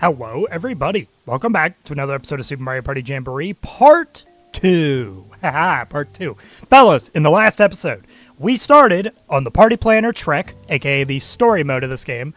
Hello, everybody. Welcome back to another episode of Super Mario Party Jamboree, Part 2. Haha, Part 2. Fellas, in the last episode, we started on the Party Planner Trek, aka the story mode of this game.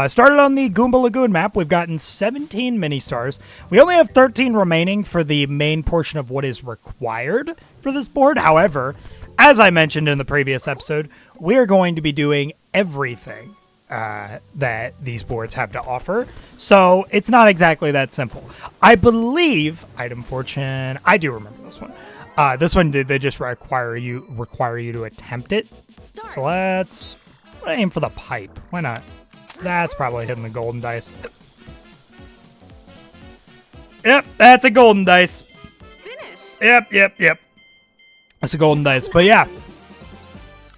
Started on the Goomba Lagoon map. We've gotten 17 mini-stars. We only have 13 remaining for the main portion of what is required for this board. However, as I mentioned in the previous episode, we're going to be doing everything that these boards have to offer. So it's not exactly that simple. I believe Item Fortune. I do remember this one. This one they just require you to attempt it. Start. So let's aim for the pipe. Why not? That's probably hitting the golden dice. Yep, that's a golden dice. Finish. Yep. That's a golden dice. But yeah.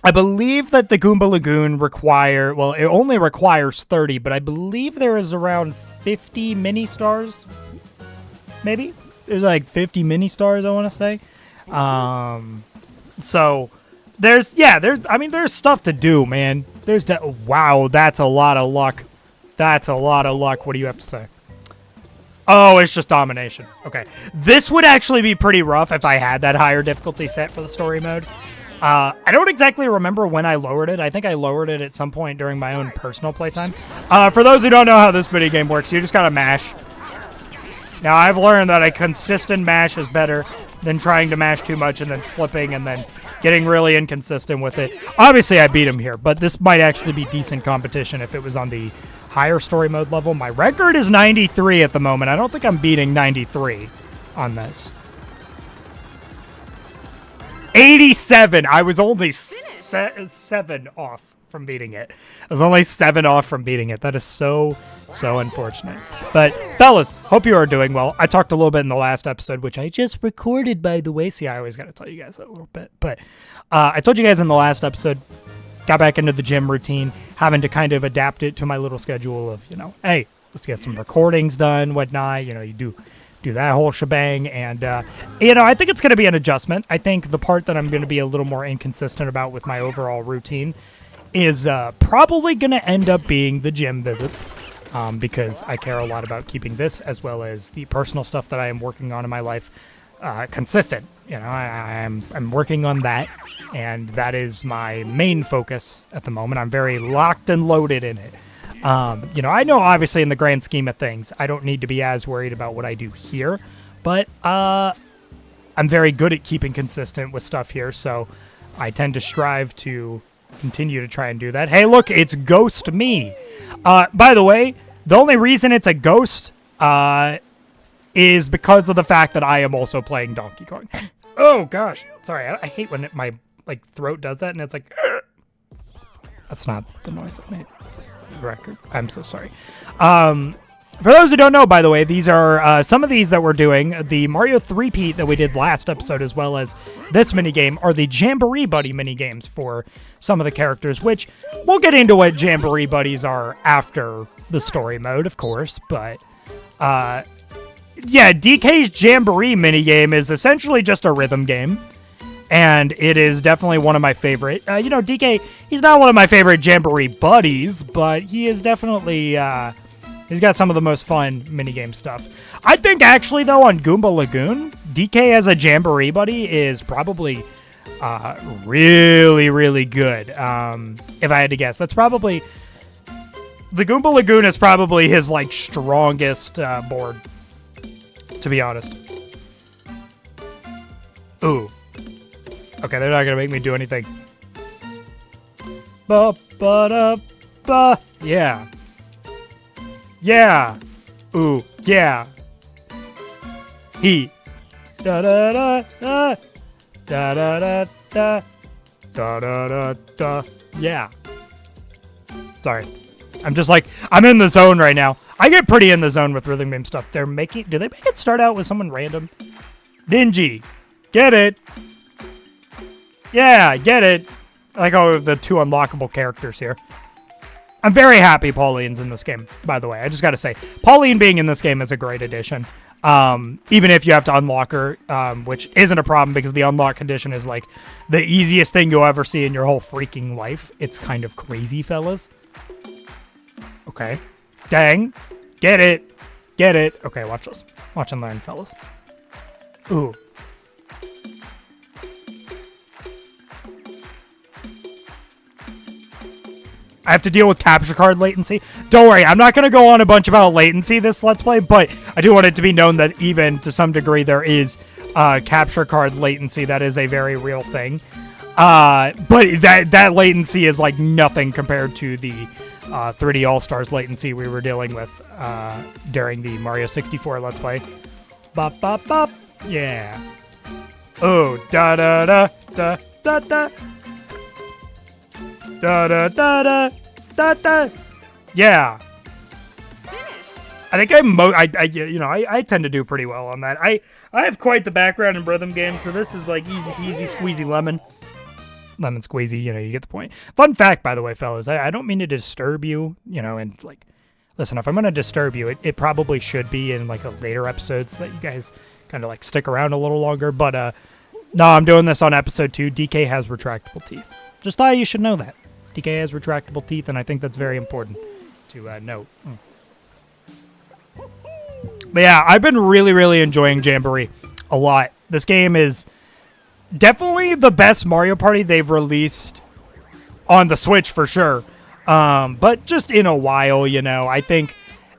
I believe that the Goomba Lagoon it only requires 30, but I believe there is around 50 mini-stars, maybe? There's like 50 mini-stars, I want to say. So, there's stuff to do, man. Wow, that's a lot of luck. That's a lot of luck. What do you have to say? Oh, it's just domination. Okay. This would actually be pretty rough if I had that higher difficulty set for the story mode. I don't exactly remember when I lowered it. I think I lowered it at some point during my own personal playtime. For those who don't know how this minigame works, you just gotta mash. Now, I've learned that a consistent mash is better than trying to mash too much and then slipping and then getting really inconsistent with it. Obviously, I beat him here, but this might actually be decent competition if it was on the higher story mode level. My record is 93 at the moment. I don't think I'm beating 93 on this. 87! I was only 7 off from beating it. I was only 7 off from beating it. That is so unfortunate. But, fellas, hope you are doing well. I talked a little bit in the last episode, which I just recorded, by the way. See, I always got to tell you guys that a little bit. But I told you guys in the last episode, got back into the gym routine, having to kind of adapt it to my little schedule of, hey, let's get some recordings done, whatnot. You do that whole shebang, and I think it's going to be an adjustment. I think the part that I'm going to be a little more inconsistent about with my overall routine is probably going to end up being the gym visits, because I care a lot about keeping this as well as the personal stuff that I am working on in my life consistent. I'm working on that, and that is my main focus at the moment. I'm very locked and loaded in it. I know obviously in the grand scheme of things, I don't need to be as worried about what I do here, but I'm very good at keeping consistent with stuff here, so I tend to strive to continue to try and do that. Hey, look, it's Ghost Me. By the way, the only reason it's a ghost is because of the fact that I am also playing Donkey Kong. Oh, gosh. Sorry, I hate when my throat does that, and it's like... That's not the noise it made. Record. I'm so sorry. For those who don't know, by the way, these are some of these that we're doing. The Mario 3-peat that we did last episode, as well as this minigame, are the Jamboree Buddy minigames for some of the characters, which we'll get into what Jamboree Buddies are after the story mode, of course, but yeah, DK's Jamboree minigame is essentially just a rhythm game. And it is definitely one of my favorite. DK, he's not one of my favorite Jamboree buddies, but he is definitely, he's got some of the most fun minigame stuff. I think, actually, though, on Goomba Lagoon, DK as a Jamboree buddy is probably really, really good, if I had to guess. That's probably... The Goomba Lagoon is probably his, strongest board, to be honest. Ooh. Okay, they're not gonna make me do anything. Ba-ba-da-ba. Yeah. Yeah. Ooh. Yeah. He. Da-da-da-da. Da-da-da-da. Da-da-da-da. Yeah. Sorry. I'm in the zone right now. I get pretty in the zone with rhythm game stuff. Do they make it start out with someone random? Dingy. Get it. Yeah, get it. The two unlockable characters here. I'm very happy Pauline's in this game, by the way. I just got to say, Pauline being in this game is a great addition. Even if you have to unlock her, which isn't a problem because the unlock condition is the easiest thing you'll ever see in your whole freaking life. It's kind of crazy, fellas. Okay. Dang. Get it. get it. Okay, watch this. Watch and learn, fellas. Ooh. I have to deal with capture card latency. Don't worry, I'm not going to go on a bunch about latency this Let's Play, but I do want it to be known that even to some degree there is capture card latency. That is a very real thing. But that latency is like nothing compared to the 3D All-Stars latency we were dealing with during the Mario 64 Let's Play. Bop, bop, bop. Yeah. Oh, da-da-da-da-da-da. Da-da-da-da-da-da. Yeah. I think I tend to do pretty well on that. I have quite the background in rhythm games, so this is like easy peasy, squeezy lemon. Lemon squeezy, you get the point. Fun fact, by the way, fellas, I don't mean to disturb you, and like, listen, if I'm going to disturb you, it probably should be in like a later episode so that you guys kind of like stick around a little longer. But no, I'm doing this on episode 2. DK has retractable teeth. Just thought you should know that. DK has retractable teeth, and I think that's very important to note. But yeah, I've been really, really enjoying Jamboree a lot. This game is definitely the best Mario Party they've released on the Switch for sure. But just in a while, I think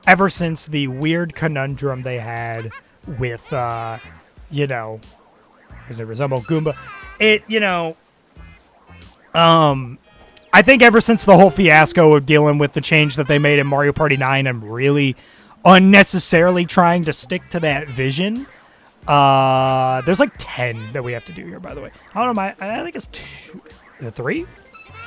ever since the weird conundrum they had with, does it resemble Goomba? I think ever since the whole fiasco of dealing with the change that they made in Mario Party 9 and really unnecessarily trying to stick to that vision. There's like 10 that we have to do here, by the way. I don't know, I think it's 2. Is it 3?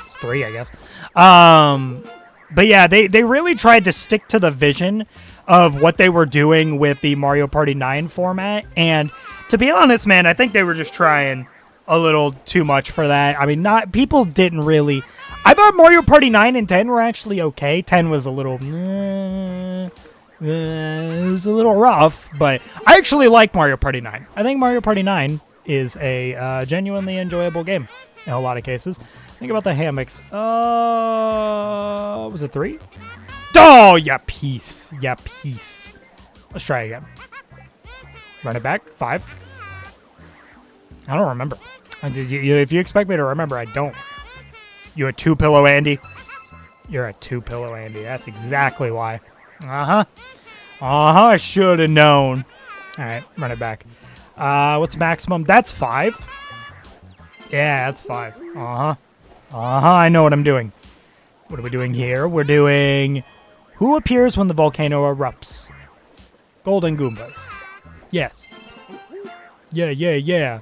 It's 3, I guess. But yeah, they really tried to stick to the vision of what they were doing with the Mario Party 9 format. And to be honest, man, I think they were just trying a little too much for that. I mean, people didn't really... I thought Mario Party 9 and 10 were actually okay. 10 was a little... it was a little rough, but I actually like Mario Party 9. I think Mario Party 9 is a genuinely enjoyable game in a lot of cases. Think about the hammocks. Was it 3? Oh, yeah, piece. Yeah, piece. Let's try again. Run it back. 5. I don't remember. If you expect me to remember, I don't. You a 2-pillow Andy? You're a 2-pillow Andy. That's exactly why. I should have known. All right, run it back. What's maximum? That's 5. Yeah, that's 5. I know what I'm doing. What are we doing here? We're doing... Who appears when the volcano erupts? Golden Goombas. Yes. Yeah.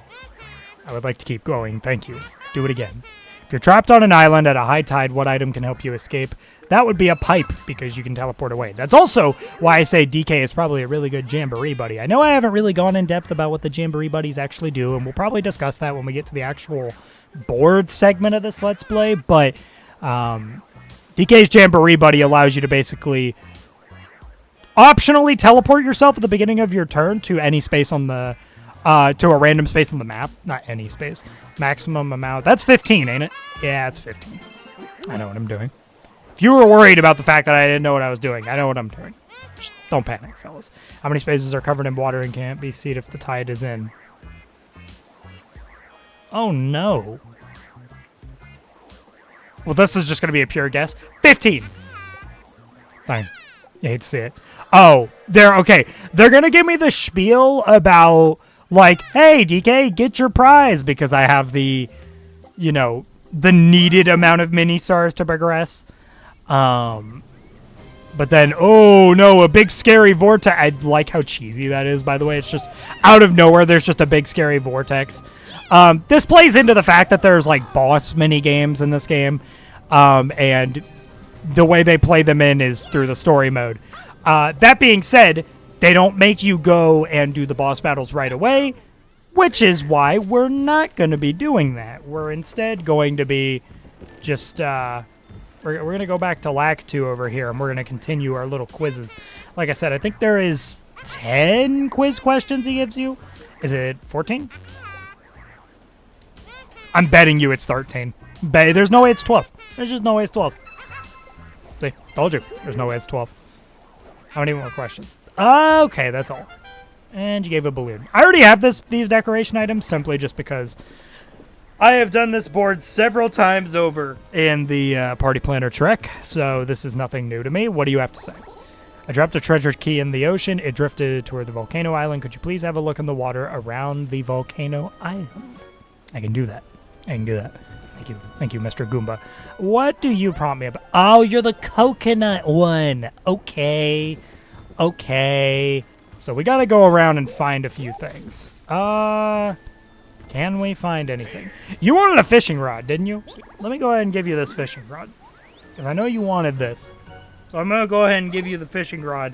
I would like to keep going. Thank you. Do it again. If you're trapped on an island at a high tide, what item can help you escape? That would be a pipe, because you can teleport away. That's also why I say DK is probably a really good Jamboree buddy. I know I haven't really gone in depth about what the Jamboree buddies actually do, and we'll probably discuss that when we get to the actual board segment of this Let's Play, but DK's Jamboree buddy allows you to basically optionally teleport yourself at the beginning of your turn to any space on the... to a random space on the map. Not any space. Maximum amount. That's 15, ain't it? Yeah, it's 15. I know what I'm doing. If you were worried about the fact that I didn't know what I was doing, I know what I'm doing. Just don't panic, fellas. How many spaces are covered in water and can't be seen if the tide is in? Oh, no. Well, this is just going to be a pure guess. 15. Fine. You hate to see it. Oh, okay. They're going to give me the spiel about... Like, hey, DK, get your prize, because I have the, the needed amount of mini stars to progress. But then, oh no, a big scary vortex. I like how cheesy that is, by the way. It's just out of nowhere, there's just a big scary vortex. This plays into the fact that there's like boss mini games in this game. And the way they play them in is through the story mode. That being said, they don't make you go and do the boss battles right away, which is why we're not going to be doing that. We're instead going to be just, we're going to go back to Lac 2 over here, and we're going to continue our little quizzes. Like I said, I think there is 10 quiz questions he gives you. Is it 14? I'm betting you it's 13. There's no way it's 12. There's just no way it's 12. See, told you. There's no way it's 12. How many more questions? Okay, that's all. And you gave a balloon. I already have these decoration items simply just because I have done this board several times over in the Party Planner Trek, so this is nothing new to me. What do you have to say? I dropped a treasure key in the ocean. It drifted toward the volcano island. Could you please have a look in the water around the volcano island? I can do that. I can do that. Thank you. Thank you, Mr. Goomba. What do you prompt me about? Oh, you're the coconut one. Okay. Okay. So we got to go around and find a few things. Can we find anything? You wanted a fishing rod, didn't you? Let me go ahead and give you this fishing rod. Because I know you wanted this. So I'm going to go ahead and give you the fishing rod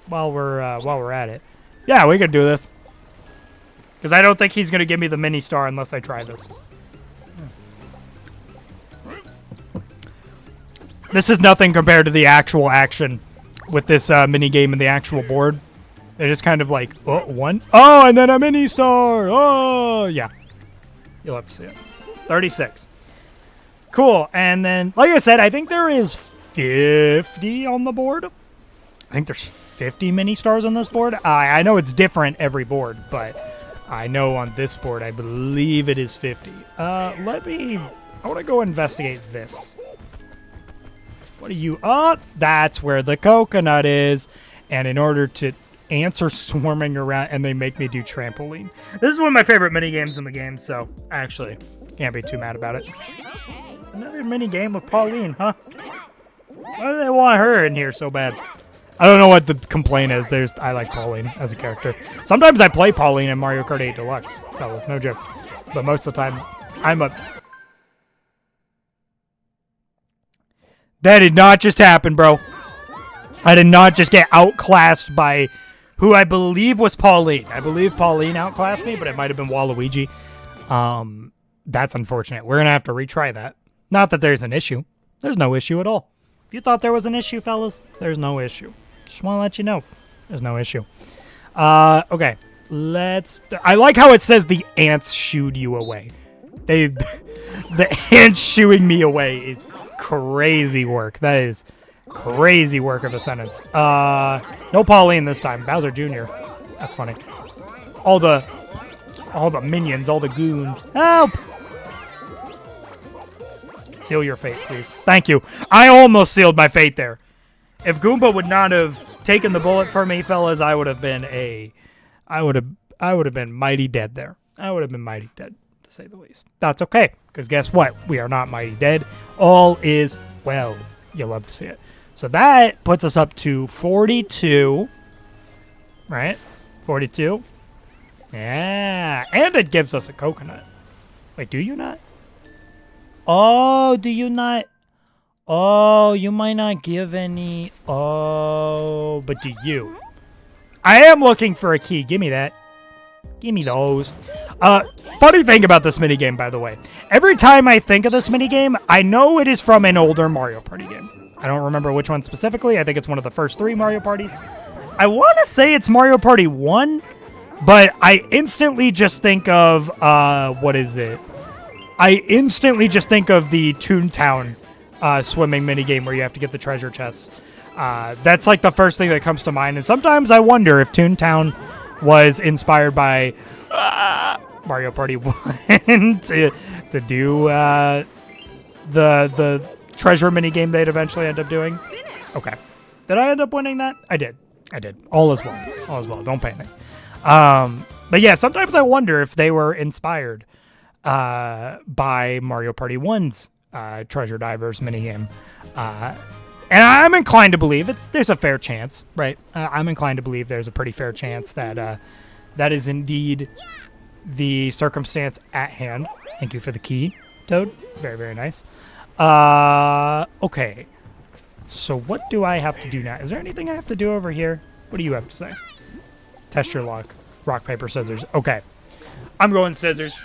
while we're at it. Yeah, we can do this. Because I don't think he's going to give me the mini star unless I try this. This is nothing compared to the actual action with this mini game and the actual board. They're just kind of like, oh, one. Oh, and then a mini star. Oh, yeah. You'll have to see it. 36. Cool. And then, like I said, I think there is 50 on the board. I think there's 50 mini stars on this board. I know it's different every board, but I know on this board, I believe it is 50. I want to go investigate this. What are you? Oh, that's where the coconut is. And in order to ants are swarming around, and they make me do trampoline. This is one of my favorite mini games in the game, so actually can't be too mad about it. Another mini game with Pauline, huh? Why do they want her in here so bad? I don't know what the complaint is. I like Pauline as a character. Sometimes I play Pauline in Mario Kart 8 Deluxe, fellas, no joke. But most of the time, That did not just happen, bro. I did not just get outclassed by who I believe was Pauline. I believe Pauline outclassed me, but it might have been Waluigi. That's unfortunate. We're going to have to retry that. Not that there's an issue. There's no issue at all. If you thought there was an issue, fellas, there's no issue. Just want to let you know. There's no issue. Okay. I like how it says the ants shooed you away. The ants shooing me away is crazy work. That is crazy work of a sentence. No Pauline this time. Bowser Jr. That's funny. All the minions, all the goons. Help! Seal your fate, please. Thank you. I almost sealed my fate there. If Goomba would not have taken the bullet for me, fellas, I would have been mighty dead there. I would have been mighty dead, to say the least. That's okay, because guess what? We are not mighty dead. All is well. You'll love to see it. So that puts us up to 42. Right? 42. Yeah. And it gives us a coconut. Wait, do you not? Oh, do you not? Oh, you might not give any. Oh, but do you? I am looking for a key. Give me that. Give me those. Funny thing about this minigame, by the way. Every time I think of this minigame, I know it is from an older Mario Party game. I don't remember which one specifically. I think it's one of the first 3 Mario Parties. I want to say it's Mario Party 1, but I instantly just think of, what is it? I instantly just think of the Toontown swimming minigame where you have to get the treasure chests. That's like the first thing that comes to mind. And sometimes I wonder if Toontown was inspired by Mario Party 1 to do the treasure minigame they'd eventually end up doing. Okay. Did I end up winning that? I did. All is well. All is well. Don't panic. But yeah, sometimes I wonder if they were inspired by Mario Party 1's Treasure Divers minigame. And I'm inclined to believe there's a fair chance, right? I'm inclined to believe there's a pretty fair chance that that is indeed the circumstance at hand. Thank you for the key, Toad. Very, very nice. Okay. So what do I have to do now? Is there anything I have to do over here? What do you have to say? Test your luck. Rock, paper, scissors. Okay. I'm going scissors.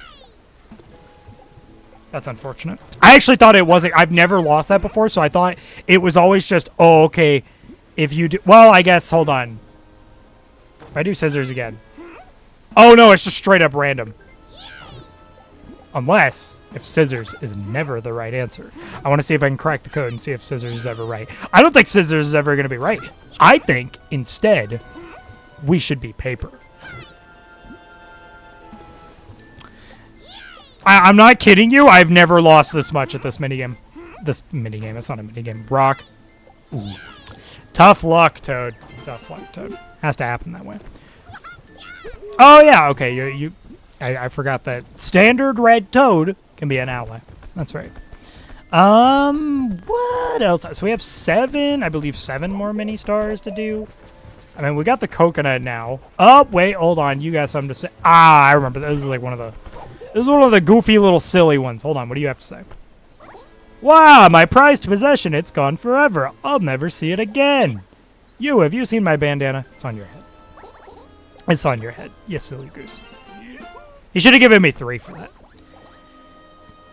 That's unfortunate. I actually thought it wasn't. I've never lost that before, so I thought it was always just, oh, okay, if you do... Well, I guess, hold on. If I do scissors again. Oh, no, it's just straight up random. Unless if scissors is never the right answer. I want to see if I can crack the code and see if scissors is ever right. I don't think scissors is ever going to be right. I think, instead, we should be paper. I'm not kidding you. I've never lost this much at this minigame. This minigame. It's not a minigame. Rock. Ooh. Tough luck, Toad. Tough luck, Toad. Has to happen that way. Oh, yeah. Okay. I forgot that standard red Toad can be an ally. That's right. What else? So we have 7, I believe 7 more mini stars to do. I mean, we got the coconut now. Oh, wait, hold on. You got something to say. Ah, I remember. This is like one of the goofy little silly ones. Hold on. What do you have to say? Wow, my prized possession. It's gone forever. I'll never see it again. Have you seen my bandana? It's on your head. It's on your head, you silly goose. You should have given me 3 for that.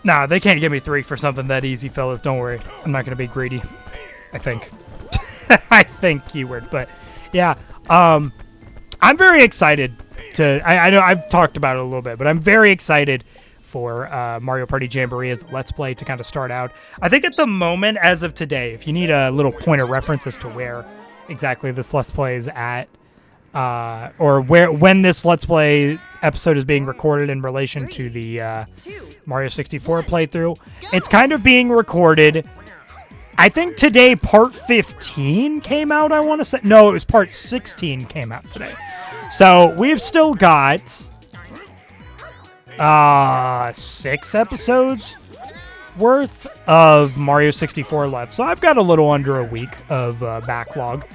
Nah, they can't give me 3 for something that easy, fellas. Don't worry. I'm not going to be greedy. I think. I think keyword, but yeah. I'm very excited to... I know I've talked about it a little bit, but I'm very excited for Mario Party Jamboree as Let's Play to kind of start out. I think at the moment, as of today, if you need a little point of reference as to where exactly this Let's Play is at, or when this Let's Play episode is being recorded in relation to the Mario 64 playthrough, it's kind of being recorded. I think today part 15 came out, I want to say. No, it was part 16 came out today. So we've still got 6 episodes worth of Mario 64 left. So I've got a little under a week of backlog.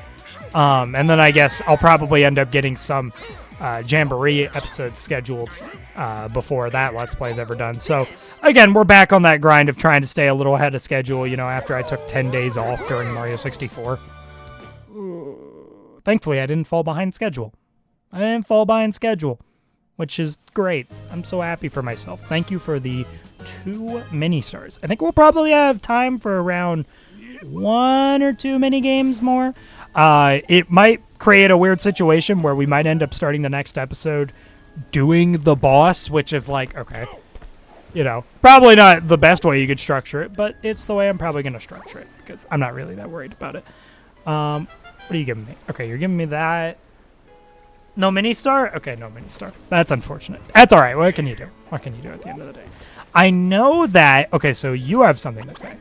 And then I guess I'll probably end up getting some Jamboree episodes scheduled before that Let's Play is ever done. So, again, we're back on that grind of trying to stay a little ahead of schedule, you know, after I took 10 days off during Mario 64. Thankfully, I didn't fall behind schedule. Which is great. I'm so happy for myself. Thank you for the 2 mini stars. I think we'll probably have time for around 1 or 2 mini games more. It might create a weird situation where we might end up starting the next episode doing the boss, which is like, okay, you know, probably not the best way you could structure it, but it's the way I'm probably going to structure it because I'm not really that worried about it. What are you giving me? Okay, you're giving me that. No mini star? Okay, no mini star. That's unfortunate. That's all right. What can you do? What can you do at the end of the day? I know that... Okay, so you have something to say.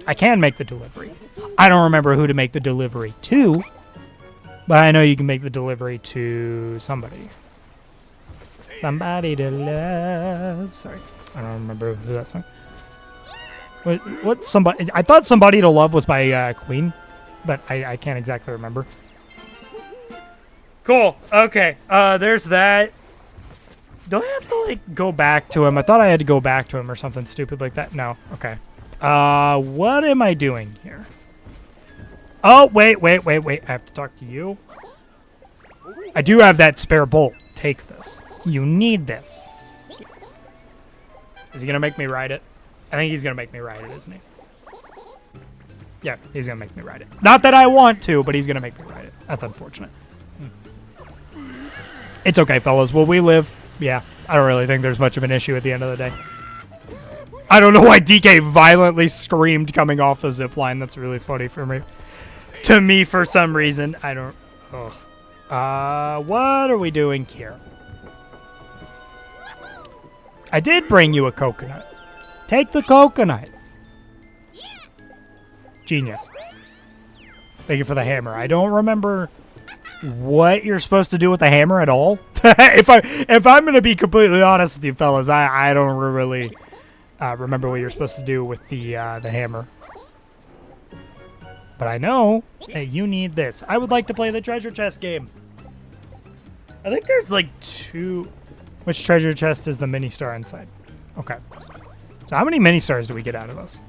I can make the delivery. I don't remember who to make the delivery to, but I know you can make the delivery to somebody. Somebody to love. Sorry, I don't remember who that song. What somebody? I thought Somebody to Love was by Queen, but I can't exactly remember. Cool. Okay. There's that. Do I have to like go back to him? I thought I had to go back to him or something stupid like that. No. Okay. What am I doing here? Oh, wait. I have to talk to you. I do have that spare bolt. Take this. You need this. Is he gonna make me ride it? I think he's gonna make me ride it, isn't he? Yeah, he's gonna make me ride it. Not that I want to, but he's gonna make me ride it. That's unfortunate. It's okay, fellas. Will we live? Yeah, I don't really think there's much of an issue at the end of the day. I don't know why DK violently screamed coming off the zip line. That's really funny for me. To me, for some reason. I don't... Oh. What are we doing here? I did bring you a coconut. Take the coconut. Genius. Thank you for the hammer. I don't remember what you're supposed to do with the hammer at all. if I'm gonna be completely honest with you fellas, I don't really remember what you're supposed to do with the hammer. But I know that you need this. I would like to play the treasure chest game. I think there's like 2. Which treasure chest is the mini star inside? Okay. So how many mini stars do we get out of this?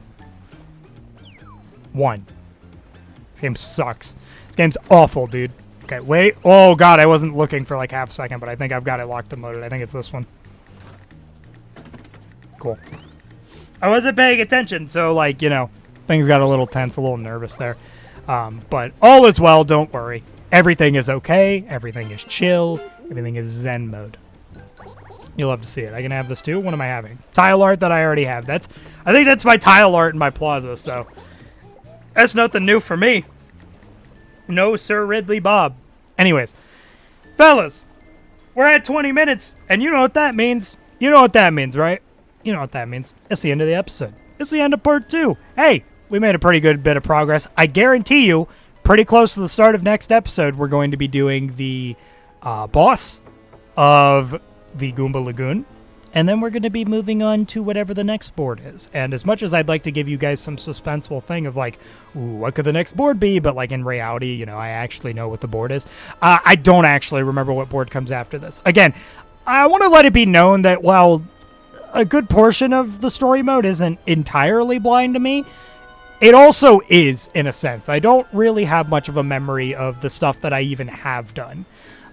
1. This game sucks. This game's awful, dude. Okay, wait. Oh, God, I wasn't looking for like half a second, but I think I've got it locked and loaded. I think it's this one. Cool. I wasn't paying attention, so, like, you know, things got a little tense, a little nervous there. But all is well, don't worry. Everything is okay. Everything is chill. Everything is Zen mode. You'll love to see it. I can have this too. What am I having? Tile art that I already have. I think that's my tile art in my plaza, so that's nothing new for me. No, Sir Ridley Bob. Anyways, fellas, we're at 20 minutes, and you know what that means. You know what that means, right? You know what that means. It's the end of the episode. It's the end of part 2. Hey, we made a pretty good bit of progress. I guarantee you, pretty close to the start of next episode, we're going to be doing the boss of the Goomba Lagoon. And then we're going to be moving on to whatever the next board is. And as much as I'd like to give you guys some suspenseful thing of like, ooh, what could the next board be? But like in reality, you know, I actually know what the board is. I don't actually remember what board comes after this. Again, I want to let it be known that while a good portion of the story mode isn't entirely blind to me, it also is, in a sense. I don't really have much of a memory of the stuff that I even have done.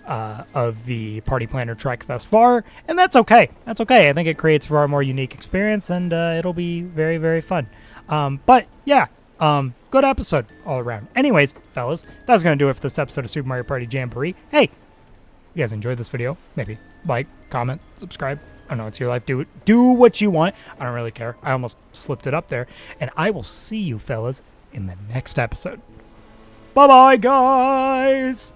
Of the Party Planner Trek thus far, and that's okay. That's okay. I think it creates a far more unique experience, and it'll be very, very fun. But yeah, good episode all around. Anyways, fellas, that's gonna do it for this episode of Super Mario Party Jamboree. Hey, you guys enjoyed this video? Maybe like, comment, subscribe. I don't know, it's your life. Do what you want. I don't really care. I almost slipped it up there, and I will see you fellas in the next episode. Bye bye, guys.